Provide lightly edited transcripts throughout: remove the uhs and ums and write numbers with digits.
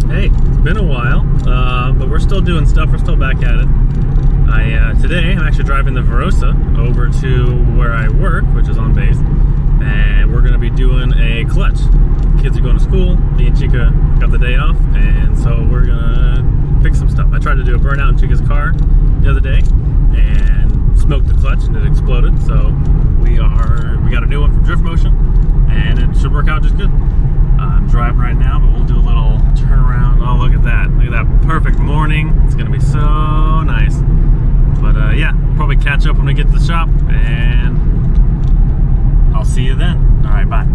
Hey, it's been a while, but we're still doing stuff. We're still back at it. Today, I'm actually driving the Verossa over to where I work, which is on base, and we're going to be doing a clutch. Kids are going to school. Me and Chica got the day off, and so we're going to fix some stuff. I tried to do a burnout in Chica's car the other day, and smoked the clutch, and it exploded. So we got a new one from Drift Motion, and it should work out just good. I'm driving right now, but we'll do a little turnaround. Oh, look at that. Look at that perfect morning. It's going to be so nice. But yeah, we'll probably catch up when we get to the shop, and I'll see you then. All right, bye.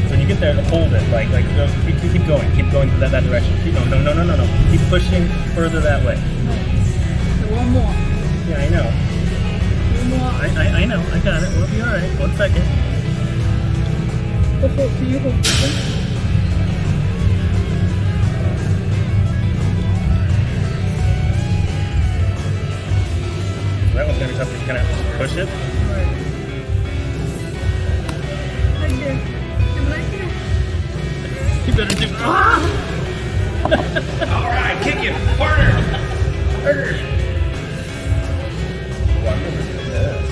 When you get there, hold it. Like keep going. Keep going to that direction. No. Keep pushing further that way. One more. Yeah, I know. One more. I know. I got it. We'll be all right. 1 second. Can you hold this one? That one's gonna be tough to kind of push it. You better do. All right, kick it harder.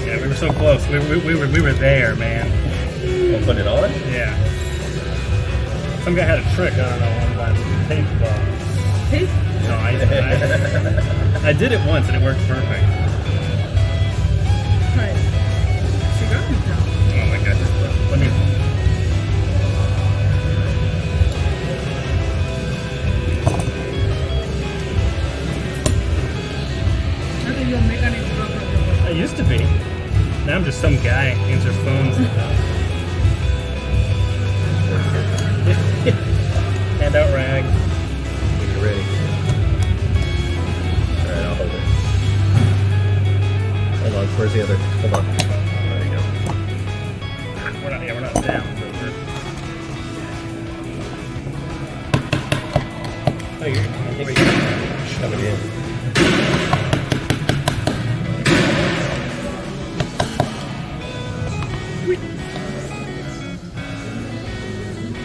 Yeah, we were so close. We were there, man. We'll put it on. Yeah. Some guy had a trick. I don't know. One time. Tape. Tape? No, I did it once and it worked perfect. Right. Oh my god! Just let me. I used to be. Now I'm just some guy who answers phones. Hand out rag. When you're ready. All right, I'll hold it. Hold on. Where's the other? Hold on. There you go. We're not down. Oh, you're shove it in.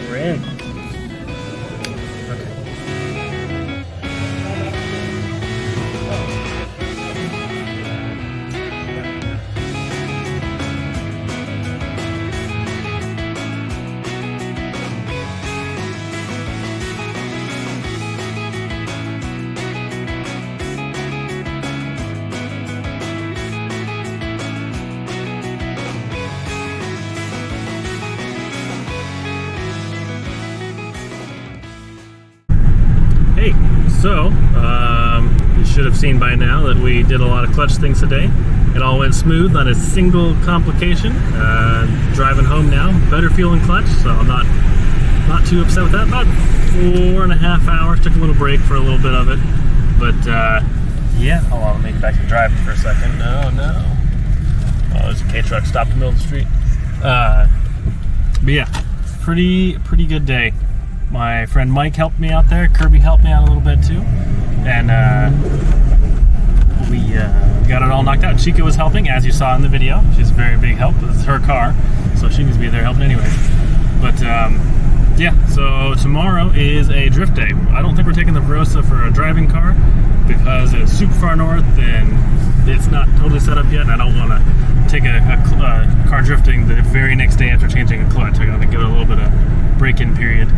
We're in. So, you should have seen by now that we did a lot of clutch things today. It all went smooth, not a single complication. Driving home now, better feeling clutch, so I'm not too upset with that. About 4.5 hours, took a little break for a little bit of it. But, yeah, hold on, let me get back to driving for a second. No. Oh, there's a K-truck stopped in the middle of the street. But yeah, pretty good day. My friend Mike helped me out there. Kirby helped me out a little bit too. And we got it all knocked out. Chica was helping, as you saw in the video. She's a very big help. It's her car, so she needs to be there helping anyway. But yeah, so tomorrow is a drift day. I don't think we're taking the Verossa for a driving car because it's super far north and it's not totally set up yet, and I don't want to take a car drifting the very next day after changing a clutch. I gotta give it a little bit of break-in period.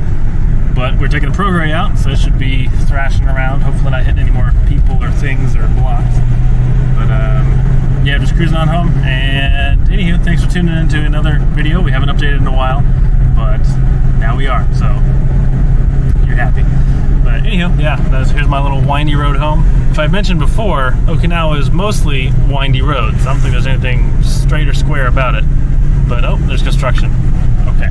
But we're taking the ProGray out, so it should be thrashing around, hopefully not hitting any more people or things or blocks. But yeah, just cruising on home. And anywho, thanks for tuning in to another video. We haven't updated in a while, but now we are, so you're happy. But anywho, yeah, here's my little windy road home. If I mentioned before, Okinawa is mostly windy roads. I don't think there's anything straight or square about it. But oh, there's construction. Okay.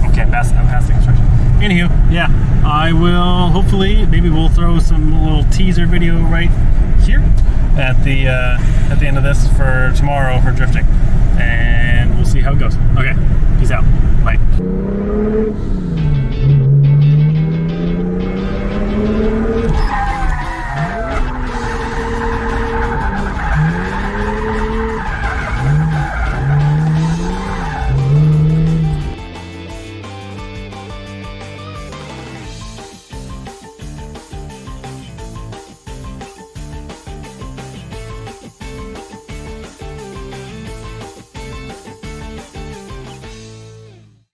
Okay, I'm past the construction. Anywho, yeah, I will maybe we'll throw some little teaser video right here at the end of this for tomorrow for drifting, and we'll see how it goes. Okay, peace out. Bye.